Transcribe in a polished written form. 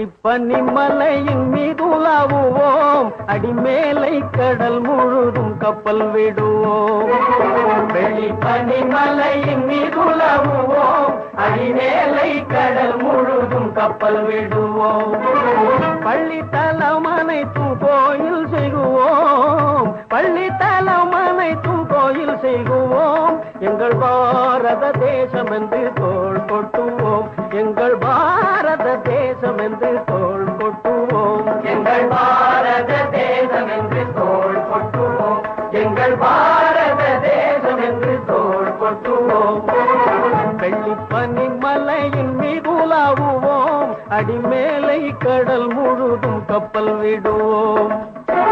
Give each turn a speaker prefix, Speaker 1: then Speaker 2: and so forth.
Speaker 1: வெள்ளி பனிமலையின் மீது உலாவுவோம், அடிமேலை கடல் முழுதும் கப்பல் விடுவோம். வெள்ளி பனிமலையின் மீது உலாவுவோம், அடிமேலை கடல் முழுதும் கப்பல் விடுவோம். பள்ளித்தலம் அனைத்தும் கோயில் செய்குவோம், பள்ளித்தலம் அனைத்தும் கோயில் செய்குவோம். எங்கள் பாரத தேசம் என்று தோள் கொட்டுவோம், எங்கள் பாரத தேசம் என்று தோள் கொட்டுவோம். எங்கள் பாரத தேசம் என்று தோள் கொட்டுவோம், எங்கள் பாரத தேசம் என்று தோள் கொட்டுவோம். வெள்ளி பனிமலையின் மீது உலாவுவோம், அடிமேலை கடல் முழுதும் கப்பல் விடுவோம்.